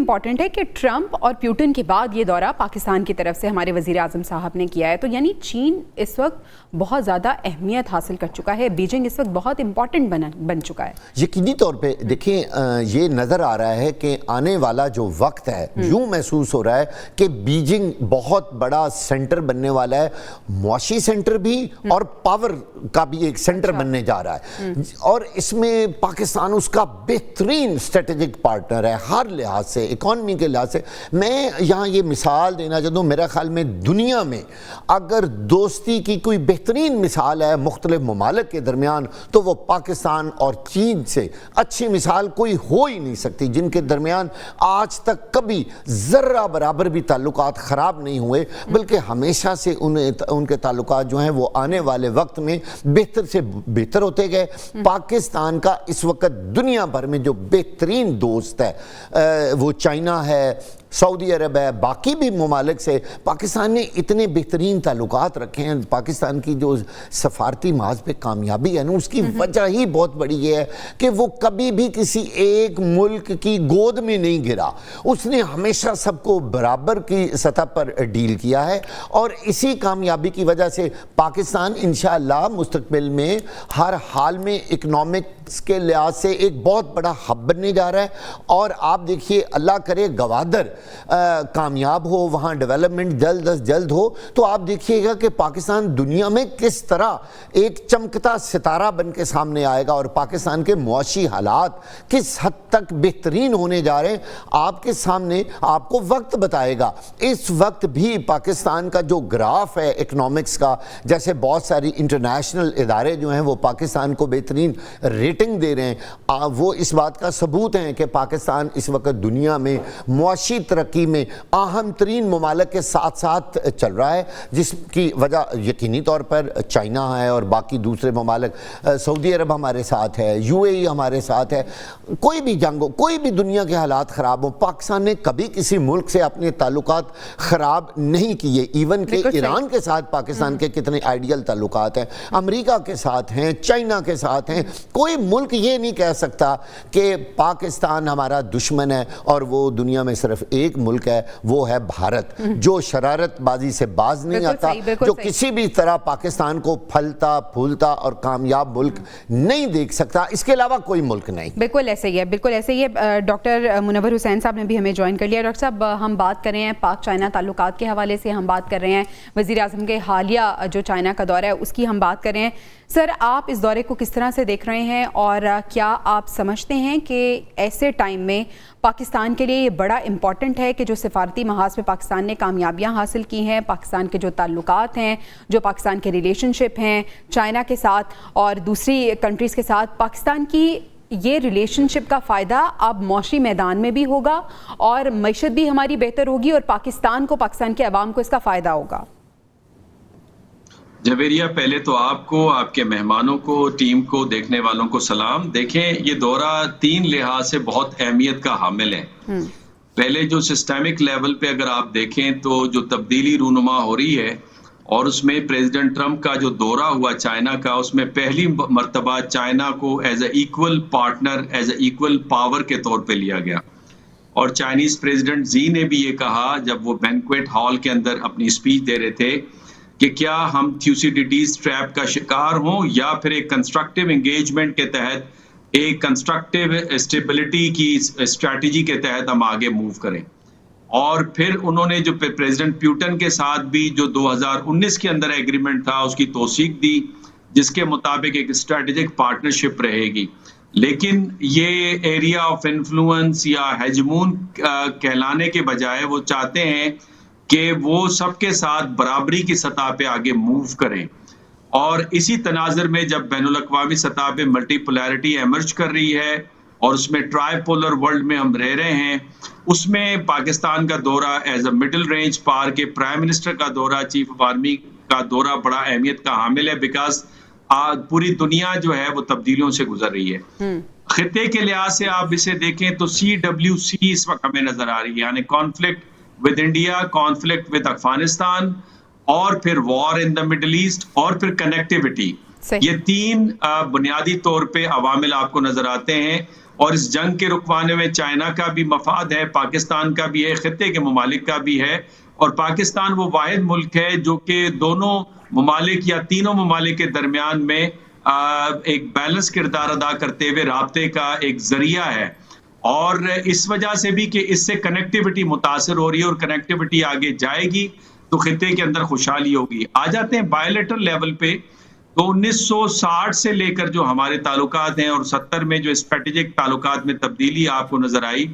Important ہے کہ Trump اور پیوٹن کے بعد یہ دورہ پاکستان کی طرف سے ہمارے وزیر اعظم صاحب نے کیا ہے، تو یعنی چین اس وقت بہت زیادہ اہمیت حاصل کر چکا ہے، بیجنگ اس وقت بہت امپورٹنٹ بن چکا ہے۔ یقینی طور پہ دیکھیں یہ نظر آ رہا ہے کہ آنے والا جو وقت ہے یوں محسوس ہو رہا ہے کہ بیجنگ بہت بڑا سینٹر بننے والا ہے، معاشی سینٹر بھی اور پاور کا بھی ایک سینٹر بننے جا رہا ہے، اور اس میں پاکستان اس کا بہترین اسٹریٹجک پارٹنر ہے ہر لحاظ سے، اکانومی کے لحاظ سے۔ میں یہاں یہ مثال دینا چاہتا ہوں، میرا خیال میں دنیا میں اگر دوستی کی کوئی بہترین مثال ہے مختلف ممالک کے درمیان تو وہ پاکستان اور چین سے اچھی مثال کوئی ہو ہی نہیں سکتی، جن کے درمیان آج تک کبھی ذرہ برابر بھی تعلقات خراب نہیں ہوئے، بلکہ ہمیشہ سے ان کے تعلقات جو ہیں وہ آنے والے وقت میں بہتر سے بہتر ہوتے گئے۔ پاکستان کا اس وقت دنیا بھر میں جو بہترین دوست ہے وہ چائنا ہے، سعودی عرب ہے، باقی بھی ممالک سے پاکستان نے اتنے بہترین تعلقات رکھے ہیں۔ پاکستان کی جو سفارتی محاذ پہ کامیابی ہے نا، اس کی وجہ ہی بہت بڑی یہ ہے کہ وہ کبھی بھی کسی ایک ملک کی گود میں نہیں گرا، اس نے ہمیشہ سب کو برابر کی سطح پر ڈیل کیا ہے، اور اسی کامیابی کی وجہ سے پاکستان انشاءاللہ مستقبل میں ہر حال میں اکنامکس کے لحاظ سے ایک بہت بڑا ہب بننے جا رہا ہے۔ اور آپ دیکھیے اللہ کرے گوادر کامیاب ہو، وہاں ڈیولپمنٹ جلد از جلد ہو، تو آپ دیکھیے گا کہ پاکستان دنیا میں کس طرح ایک چمکتا ستارہ بن کے سامنے آئے گا، اور پاکستان کے معاشی حالات کس حد تک بہترین ہونے جا رہے ہیں آپ کے سامنے آپ کو وقت بتائے گا۔ اس وقت بھی پاکستان کا جو گراف ہے اکنامکس کا، جیسے بہت ساری انٹرنیشنل ادارے جو ہیں وہ پاکستان کو بہترین ریٹنگ دے رہے ہیں، وہ اس بات کا ثبوت ہیں کہ پاکستان اس وقت دنیا میں معاشی ترقی میں اہم ترین ممالک کے ساتھ ساتھ چل رہا ہے، جس کی وجہ یقینی طور پر چائنا ہے اور باقی دوسرے ممالک، سعودی عرب ہمارے ساتھ ہے، یو اے ای ہمارے ساتھ ہے۔ کوئی بھی جنگ ہو، کوئی بھی دنیا کے حالات خراب ہوں، پاکستان نے کبھی کسی ملک سے اپنے تعلقات خراب نہیں کیے، ایون کہ ایران کے ساتھ پاکستان کے کتنے آئیڈیل تعلقات ہیں، امریکہ کے ساتھ ہیں، چائنا کے ساتھ ہیں۔ کوئی ملک یہ نہیں کہہ سکتا کہ پاکستان ہمارا دشمن ہے، اور وہ دنیا میں صرف ایک ملک ہے، وہ ہے بھارت، جو شرارت بازی سے باز نہیں آتا، جو کسی بھی طرح پاکستان کو پھلتا پھولتا اور کامیاب ملک نہیں دیکھ سکتا، اس کے علاوہ کوئی ملک نہیں۔ بالکل ایسے ہی ہے، بالکل ایسے ہی ہے۔ ڈاکٹر منور حسین صاحب نے بھی ہمیں جوائن کر لیا۔ ڈاکٹر صاحب، ہم بات کر رہے ہیں پاک چائنا تعلقات کے حوالے سے، ہم بات کر رہے ہیں وزیر اعظم کے حالیہ جو چائنا کا دورہ ہے اس کی ہم بات کر رہے ہیں۔ سر، آپ اس دورے کو کس طرح سے دیکھ رہے ہیں، اور کیا آپ سمجھتے ہیں کہ ایسے ٹائم میں پاکستان کے لیے یہ بڑا امپورٹنٹ ہے کہ جو سفارتی محاذ پہ پاکستان نے کامیابیاں حاصل کی ہیں، پاکستان کے جو تعلقات ہیں، جو پاکستان کے ریلیشن شپ ہیں چائنا کے ساتھ اور دوسری کنٹریز کے ساتھ، پاکستان کی یہ ریلیشن شپ کا فائدہ اب معاشی میدان میں بھی ہوگا اور معیشت بھی ہماری بہتر ہوگی، اور پاکستان کو، پاکستان کے عوام کو اس کا فائدہ ہوگا؟ جویریہ، پہلے تو آپ کو، آپ کے مہمانوں کو، ٹیم کو، دیکھنے والوں کو سلام۔ دیکھیں، یہ دورہ 3 لحاظ سے بہت اہمیت کا حامل ہے۔ پہلے جو سسٹمک لیول پہ اگر آپ دیکھیں تو جو تبدیلی رونما ہو رہی ہے، اور اس میں پریزیڈنٹ ٹرمپ کا جو دورہ ہوا چائنا کا، اس میں پہلی مرتبہ چائنا کو as a equal partner, as a equal power کے طور پہ لیا گیا۔ اور چائنیز پریزیڈنٹ زی نے بھی یہ کہا جب وہ بینکویٹ ہال کے اندر اپنی اسپیچ دے رہے تھے کہ کیا ہم تھیوسیڈیڈیز ٹریپ کا شکار ہوں، یا پھر ایک کنسٹرکٹیو انگیجمنٹ کے تحت، ایک کنسٹرکٹیو اسٹیبلٹی کی اسٹریٹجی کے تحت ہم آگے موو کریں۔ اور پھر انہوں نے جو پریزیڈنٹ پیوٹن کے ساتھ بھی جو 2019 کے اندر ایگریمنٹ تھا اس کی توثیق دی، جس کے مطابق ایک اسٹریٹجک پارٹنرشپ رہے گی۔ لیکن یہ ایریا آف انفلوئنس یا ہیجمون کہلانے کے بجائے وہ چاہتے ہیں کہ وہ سب کے ساتھ برابری کی سطح پہ آگے موو کریں۔ اور اسی تناظر میں جب بین الاقوامی سطح پہ ملٹی پولیرٹی ایمرج کر رہی ہے اور اس میں ٹرائی پولر ورلڈ میں ہم رہ رہے ہیں، اس میں پاکستان کا دورہ ایز اے مڈل رینج پار کے پرائم منسٹر کا دورہ، چیف آف آرمی کا دورہ بڑا اہمیت کا حامل ہے، بیکاز پوری دنیا جو ہے وہ تبدیلیوں سے گزر رہی ہے۔ خطے کے لحاظ سے آپ اسے دیکھیں تو CWC اس وقت ہمیں نظر آ رہی ہے، یعنی conflict with India, conflict with Afghanistan, اور پھر وار ان دا مڈل ایسٹ، اور پھر کنیکٹیوٹی۔ یہ 3 بنیادی طور پہ عوامل آپ کو نظر آتے ہیں اور اس جنگ کے رکوانے میں چائنا کا بھی مفاد ہے، پاکستان کا بھی ہے، خطے کے ممالک کا بھی ہے، اور پاکستان وہ واحد ملک ہے جو کہ دونوں ممالک یا تینوں ممالک کے درمیان میں ایک بیلنس کردار ادا کرتے ہوئے رابطے کا ایک ذریعہ ہے، اور اس وجہ سے بھی کہ اس سے کنیکٹیوٹی متاثر ہو رہی ہے، اور کنیکٹیوٹی آگے جائے گی تو خطے کے اندر خوشحالی ہوگی۔ آ جاتے ہیں بائیلیٹرل لیول پہ، تو 1960 سے لے کر جو ہمارے تعلقات ہیں اور 70 میں جو اسٹریٹجک تعلقات میں تبدیلی آپ کو نظر آئی،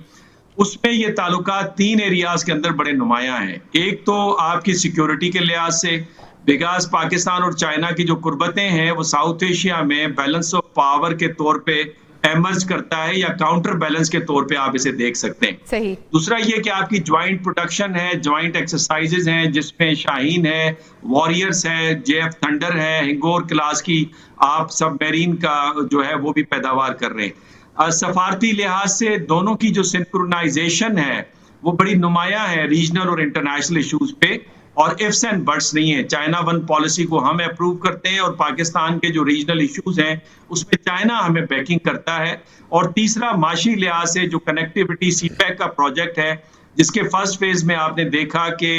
اس میں یہ تعلقات 3 ایریاز کے اندر بڑے نمایاں ہیں۔ ایک تو آپ کی سیکیورٹی کے لحاظ سے، بیکاز پاکستان اور چائنا کی جو قربتیں ہیں وہ ساؤتھ ایشیا میں بیلنس آف پاور کے طور پہ ایمرج کرتا ہے، یا کاؤنٹر بیلنس کے طور پہ آپ اسے دیکھ سکتے ہیں۔ صحیح۔ دوسرا یہ کہ آپ کی جوائنٹ پروڈکشن ہے، جوائنٹ ایکسرسائزز ہیں، جس میں شاہین ہے، واریئرز ہے، جے ایف تھنڈر ہے، ہنگور کلاس کی آپ سب میرین کا جو ہے وہ بھی پیداوار کر رہے ہیں۔ سفارتی لحاظ سے دونوں کی جو سنکرونائزیشن ہے وہ بڑی نمایاں ہے ریجنل اور انٹرنیشنل ایشوز پہ، اور ifs اینڈ بٹس نہیں ہے۔ چائنا ون پالیسی کو ہم اپروو کرتے ہیں، اور پاکستان کے جو ریجنل ایشوز ہیں اس میں چائنا ہمیں بیکنگ کرتا ہے۔ اور تیسرا معاشی لحاظ سے جو کنیکٹیوٹی سی پیک کا پروجیکٹ ہے، جس کے فرسٹ فیز میں آپ نے دیکھا کہ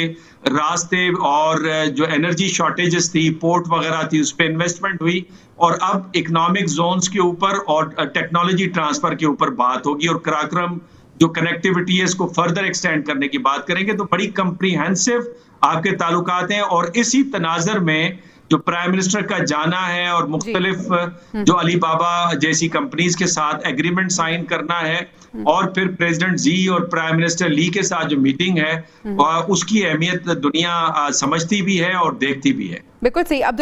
راستے اور جو انرجی شارٹیجز تھی، پورٹ وغیرہ تھی، اس پہ انویسٹمنٹ ہوئی، اور اب اکنامک زونز کے اوپر اور ٹیکنالوجی ٹرانسفر کے اوپر بات ہوگی، اور کراکرم جو کنیکٹیوٹی ہے اس کو فردر ایکسٹینڈ کرنے کی بات کریں گے، تو بڑی کمپریہنسو آپ کے تعلقات ہیں۔ اور اسی تناظر میں جو پرائم منسٹر کا جانا ہے اور مختلف جو علی بابا جیسی کمپنیز کے ساتھ ایگریمنٹ سائن کرنا ہے، اور پھر پریزیڈنٹ زی اور پرائم منسٹر لی کے ساتھ جو میٹنگ ہے، اس کی اہمیت دنیا سمجھتی بھی ہے اور دیکھتی بھی ہے۔ بالکل صحیح۔